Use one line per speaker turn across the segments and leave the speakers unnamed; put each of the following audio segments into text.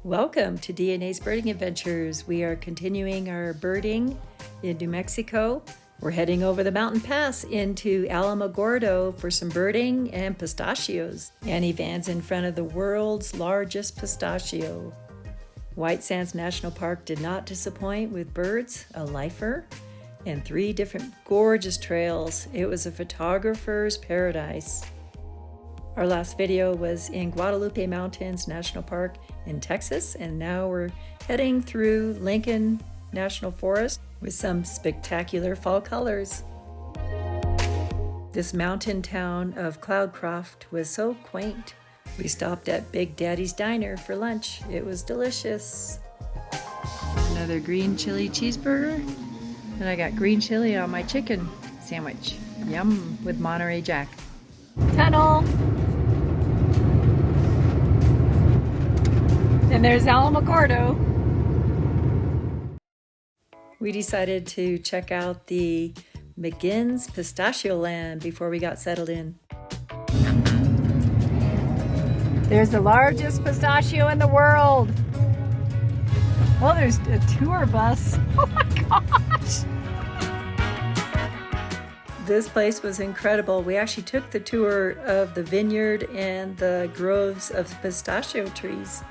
Welcome to DNA's Birding Adventures. We are continuing our birding in New Mexico. We're heading over the mountain pass into Alamogordo for some birding and pistachios. Annie Van's in front of the world's largest pistachio. White Sands National Park did not disappoint with birds, a lifer, and 3 different gorgeous trails. It was a photographer's paradise. Our last video was in Guadalupe Mountains National Park in Texas, and now we're heading through Lincoln National Forest with some spectacular fall colors. This mountain town of Cloudcroft was so quaint. We stopped at Big Daddy's Diner for lunch. It was delicious. Another green chili cheeseburger, and I got green chili on my chicken sandwich. Yum, with Monterey Jack. Tunnel! And there's Alamogordo. We decided to check out the McGinn's Pistachioland before we got settled in. There's the largest pistachio in the world. Well, there's a tour bus. Oh my gosh! This place was incredible. We actually took the tour of the vineyard and the groves of pistachio trees.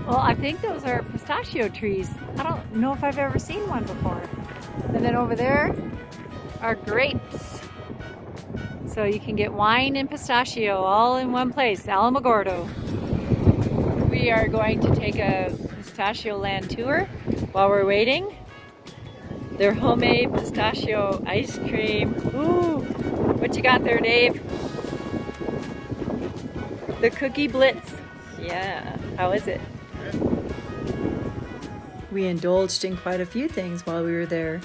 Well, I think those are pistachio trees. I don't know if I've ever seen one before. And then over there are grapes. So you can get wine and pistachio all in one place, Alamogordo. We are going to take a Pistachioland tour while we're waiting. Their homemade pistachio ice cream. Ooh, what you got there, Dave? The Cookie Blitz. Yeah, how is it? We indulged in quite a few things while we were there.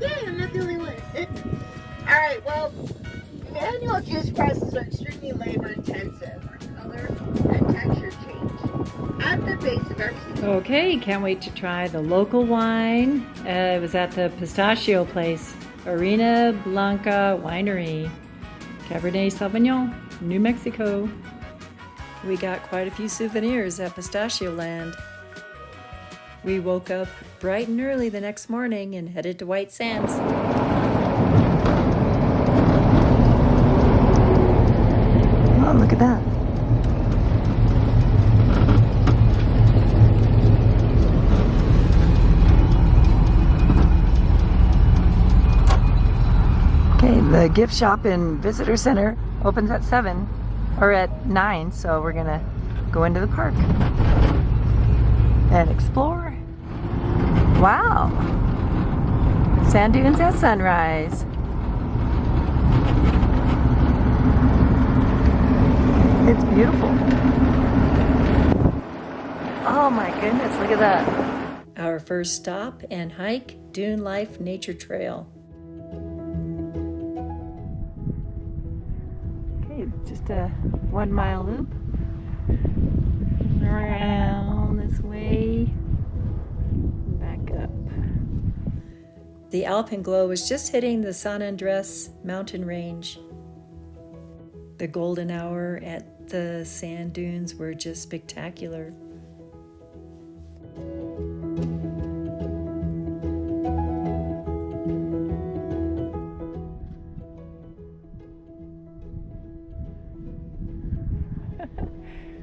Yeah, I'm not the only one. Alright, well, manual juice presses are extremely labor intensive for color and texture change. At the base of everything.
Okay, can't wait to try the local wine. It was at the pistachio place, Arena Blanca Winery, Cabernet Sauvignon, New Mexico. We got quite a few souvenirs at Pistachioland. We woke up bright and early the next morning and headed to White Sands. Oh, look at that. Okay, the gift shop and visitor center opens at 7. Or at 9, so we're gonna go into the park and explore. Wow! Sand dunes at sunrise. It's beautiful. Oh my goodness, look at that. Our first stop and hike, Dune Life Nature Trail. Just a 1 mile loop around this way, back up. The alpenglow was just hitting the San Andres mountain range. The golden hour at the sand dunes were just spectacular.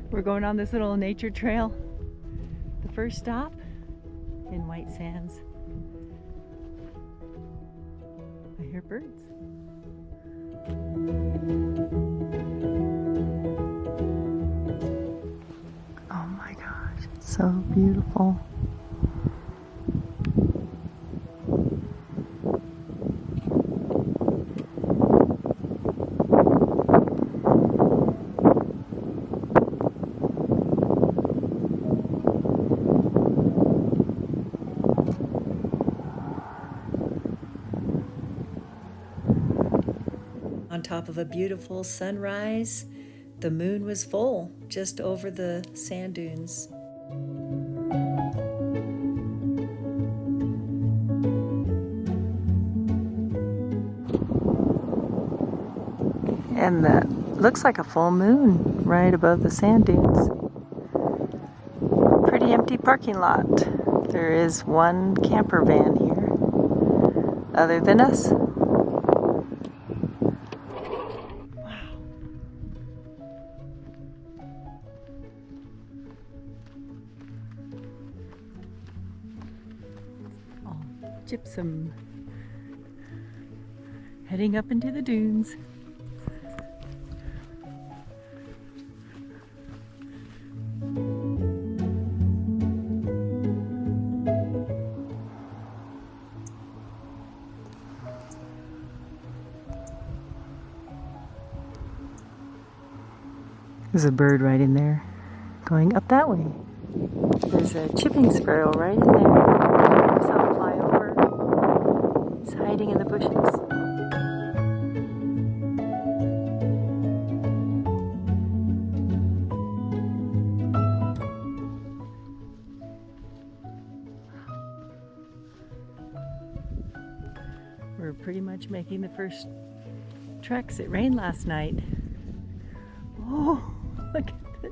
We're going on this little nature trail. The first stop in White Sands. I hear birds. Oh my gosh, it's so beautiful. On top of a beautiful sunrise, the moon was full just over the sand dunes. And the looks like a full moon right above the sand dunes. Pretty empty parking lot. There is one camper van here. Other than us. Gypsum. Heading up into the dunes. There's a bird right in there, going up that way. There's a chipping sparrow right in there. I saw it fly over. He's hiding in the bushes. We're pretty much making the first treks. It rained last night. Oh, look at this.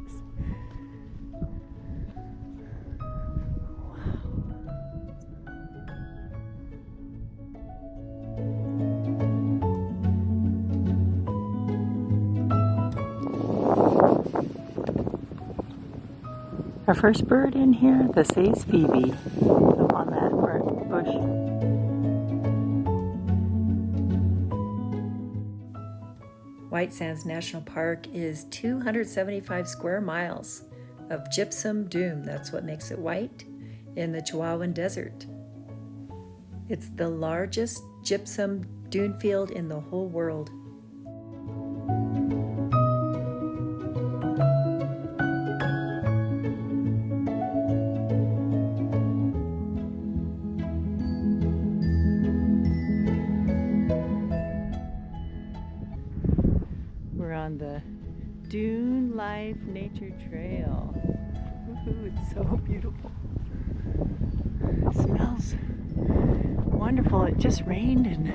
Our first bird in here, the Say's Phoebe, up on that bush. White Sands National Park is 275 square miles of gypsum dune. That's what makes it white in the Chihuahuan Desert. It's the largest gypsum dune field in the whole world. On the Dune Life Nature Trail. Woohoo, it's so beautiful. It smells wonderful. It just rained and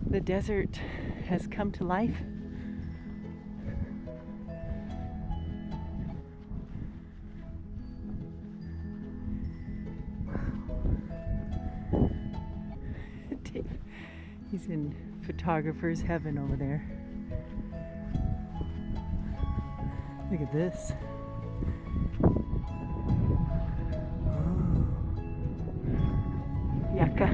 the desert has come to life. Dave, he's in photographer's heaven over there. Look at this. Yucca.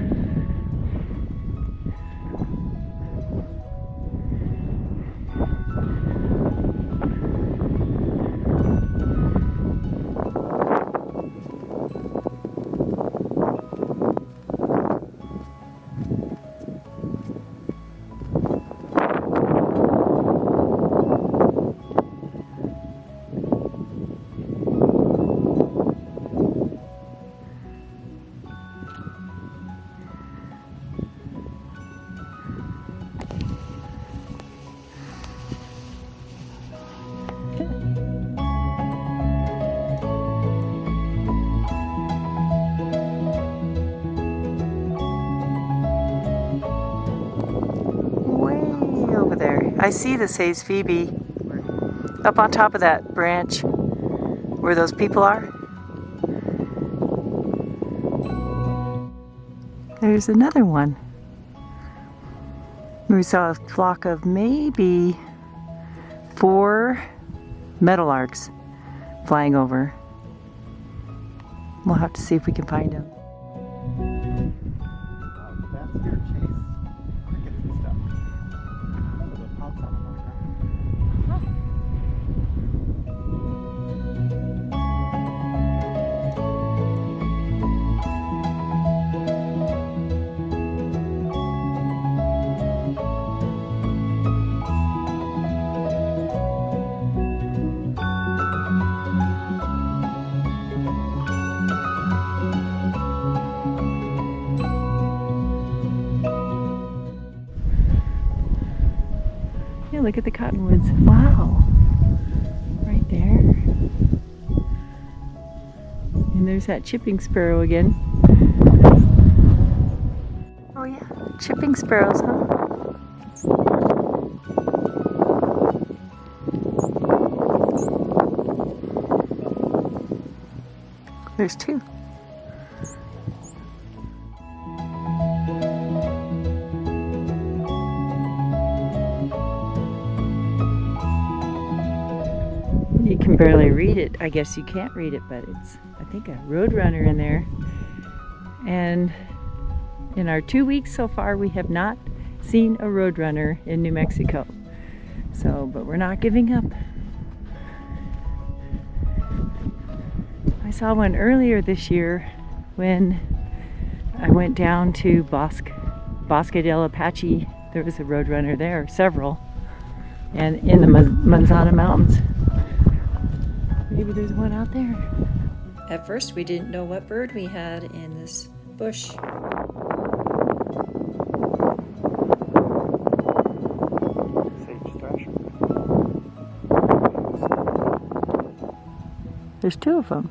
I see the Say's Phoebe up on top of that branch where those people are. There's another one. We saw a flock of maybe 4 meadowlarks flying over. We'll have to see if we can find them. Look at the cottonwoods. Wow. Right there. And there's that chipping sparrow again. Oh yeah, chipping sparrows, huh? There's two. You can barely read it. I guess you can't read it, but it's, I think, a roadrunner in there. And in our 2 weeks so far, we have not seen a roadrunner in New Mexico. So, but we're not giving up. I saw one earlier this year when I went down to Bosque del Apache. There was a roadrunner there, several, and in the Manzana Mountains. Maybe there's one out there. At first, we didn't know what bird we had in this bush. There's two of them.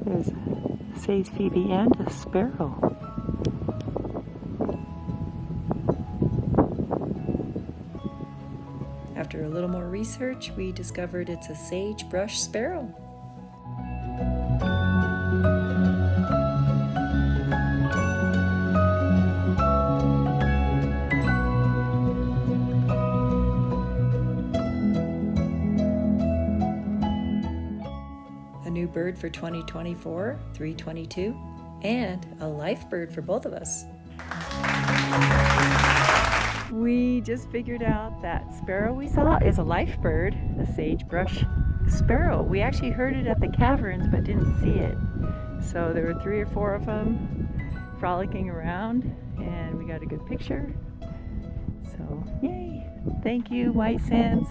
There's a sage phoebe and a sparrow. After a little more research, we discovered it's a sagebrush sparrow. A new bird for 2024, 322, and a life bird for both of us. We just figured out that sparrow we saw is a life bird, a sagebrush sparrow. We actually heard it at the caverns but didn't see it. So there were 3 or 4 of them frolicking around, and we got a good picture. So yay! Thank you, White Sands.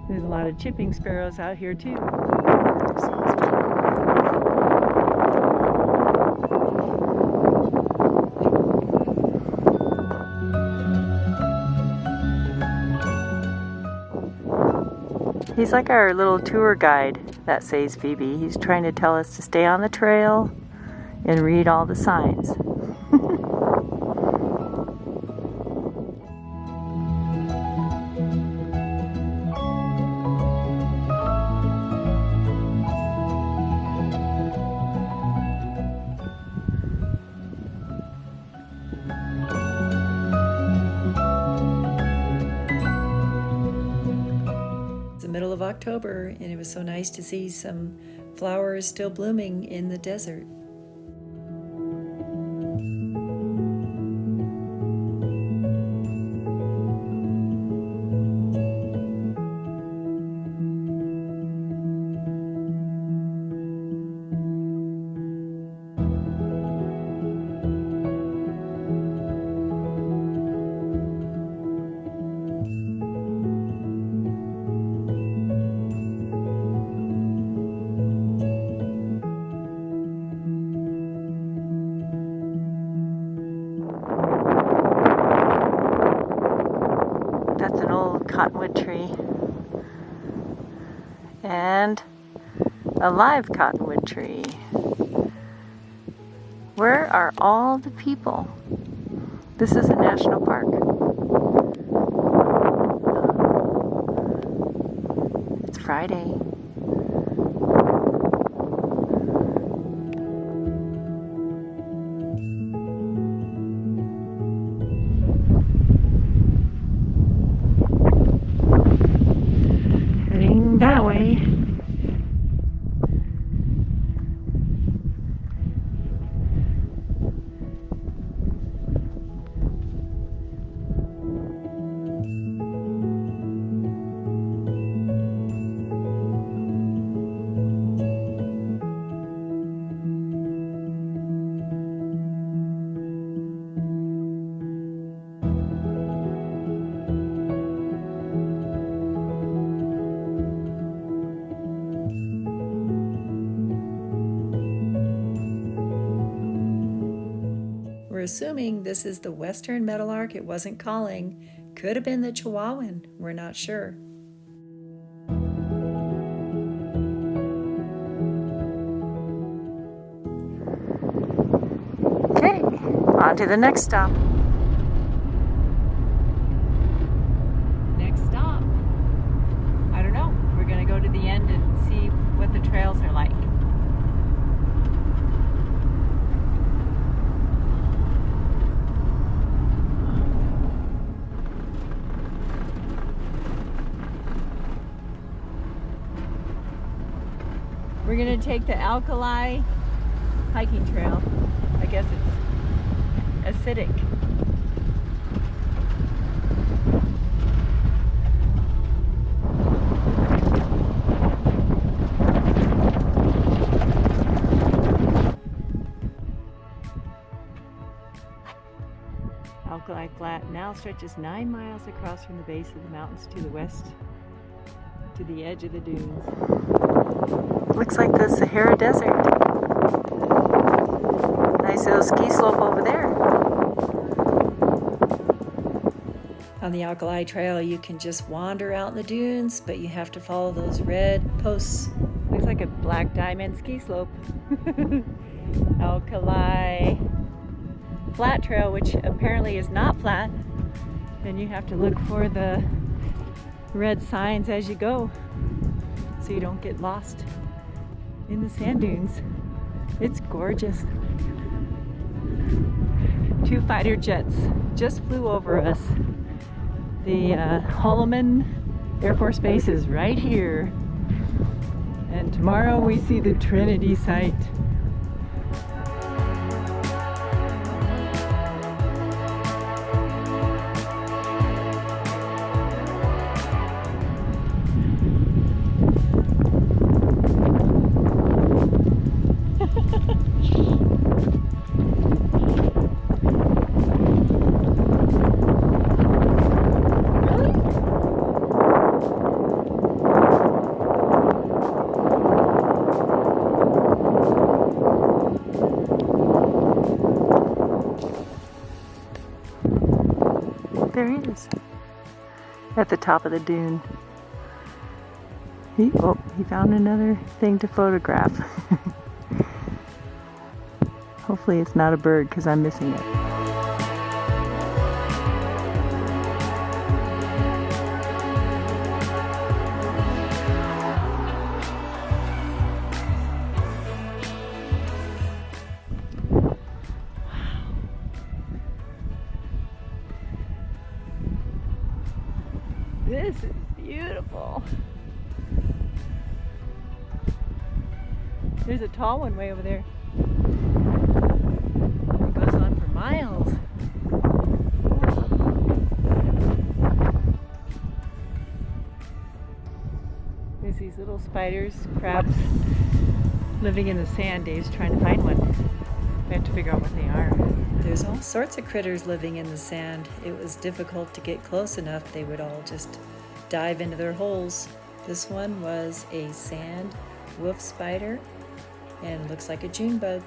There's a lot of chipping sparrows out here too. He's like our little tour guide, that says Phoebe. He's trying to tell us to stay on the trail and read all the signs. Middle of October, and it was so nice to see some flowers still blooming in the desert. That's an old cottonwood tree and a live cottonwood tree. Where are all the people? This is a national park. It's Friday. That way. We're assuming this is the western meadowlark. It wasn't calling. Could have been the Chihuahuan. We're not sure. On to the next stop. Next stop. I don't know. We're going to go to the end and see what the trails are like. We're going to take the Alkali hiking trail. I guess it's acidic. Alkali Flat now stretches 9 miles across from the base of the mountains to the west to the edge of the dunes. Looks like the Sahara Desert. Nice little ski slope over there. On the Alkali Trail, you can just wander out in the dunes, but you have to follow those red posts. Looks like a black diamond ski slope. Alkali Flat Trail, which apparently is not flat. Then you have to look for the red signs as you go, so you don't get lost in the sand dunes. It's gorgeous. 2 fighter jets just flew over us. The Holloman Air Force Base is right here. And tomorrow we see the Trinity Site. There he is, at the top of the dune. He found another thing to photograph. Hopefully it's not a bird, because I'm missing it. This is beautiful. There's a tall one way over there. It goes on for miles. There's these little spiders, crabs, living in the sand. Dave's trying to find one. We have to figure out what they are. There's all sorts of critters living in the sand. It was difficult to get close enough. They would all just dive into their holes. This one was a sand wolf spider and looks like a June bug.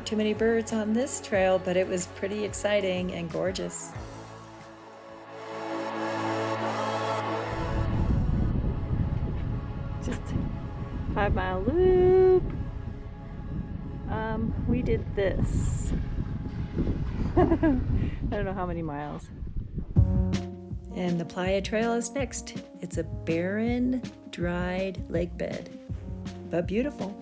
not too many birds on this trail, but it was pretty exciting and gorgeous. Just 5-mile loop. We did this. I don't know how many miles. And the Playa Trail is next. It's a barren, dried lake bed, but beautiful.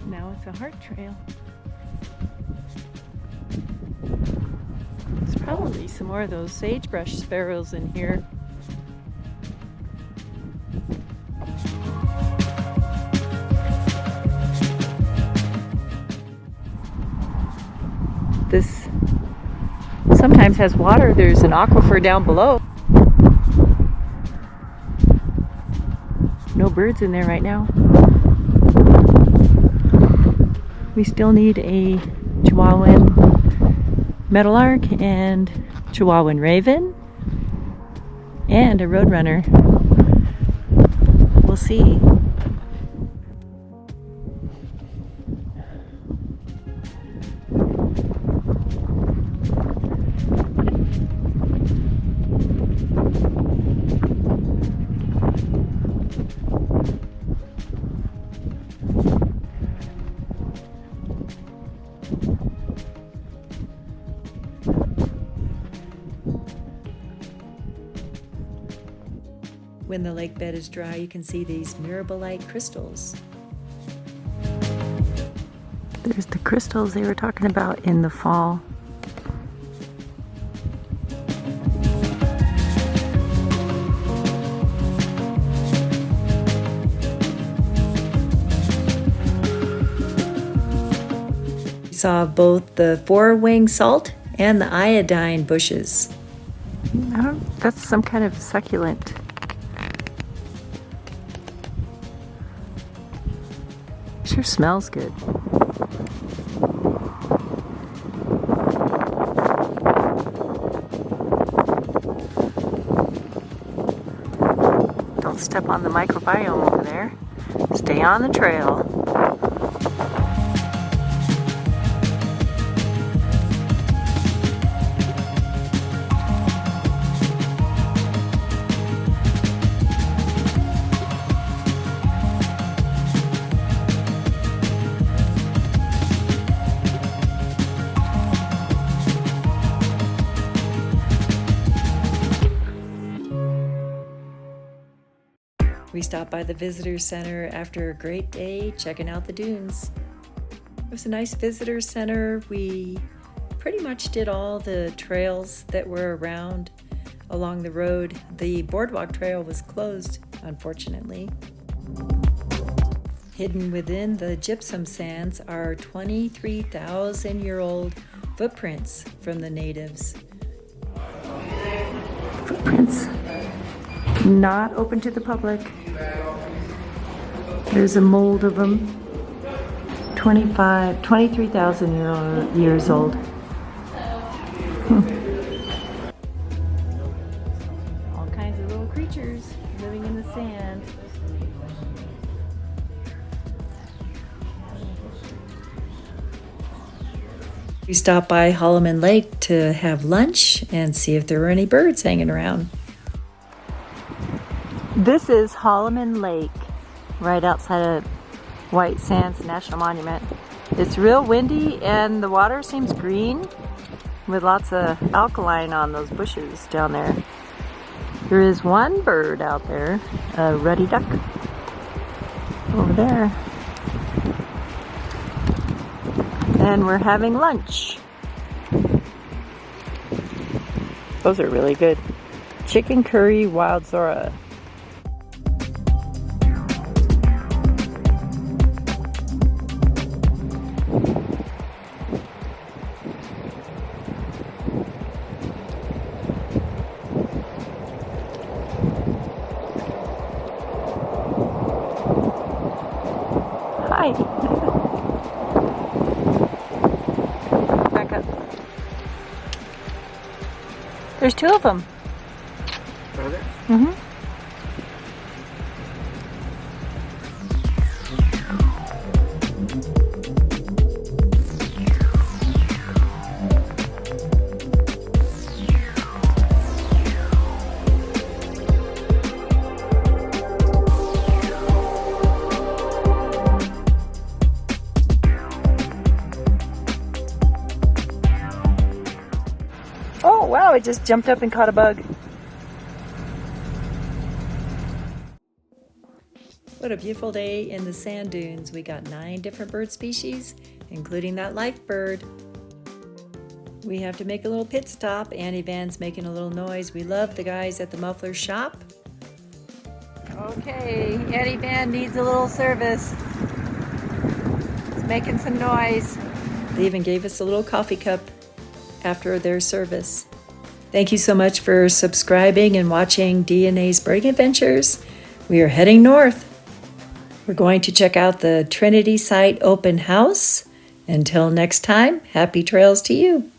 Now it's a heart trail. There's probably some more of those sagebrush sparrows in here. This sometimes has water. There's an aquifer down below. No birds in there right now. We still need a Chihuahuan meadowlark and Chihuahuan raven and a roadrunner. We'll see. When the lake bed is dry, you can see these mirable-like crystals. There's the crystals they were talking about in the fall. We saw both the four-wing salt and the iodine bushes. That's some kind of succulent. Sure smells good. Don't step on the microbiome over there. Stay on the trail. We stopped by the visitor center after a great day checking out the dunes. It was a nice visitor center. We pretty much did all the trails that were around along the road. The boardwalk trail was closed, unfortunately. Hidden within the gypsum sands are 23,000-year-old footprints from the natives. Footprints not open to the public. There's a mold of them. 23,000 years old. All kinds of little creatures living in the sand. We stopped by Holloman Lake to have lunch and see if there were any birds hanging around. This is Holloman Lake, right outside of White Sands National Monument. It's real windy and the water seems green with lots of alkaline on those bushes down there. There is one bird out there, a ruddy duck, over there. And we're having lunch. Those are really good. Chicken curry wild zora. Back up. There's two of them.
Are there?
Mm-hmm. Oh, wow, it just jumped up and caught a bug. What a beautiful day in the sand dunes. We got 9 different bird species, including that life bird. We have to make a little pit stop. Annie Van's making a little noise. We love the guys at the muffler shop. Okay, Annie Van needs a little service. It's making some noise. They even gave us a little coffee cup after their service. Thank you so much for subscribing and watching DNA's Birding Adventures. We are heading north. We're going to check out the Trinity Site open house. Until next time, happy trails to you.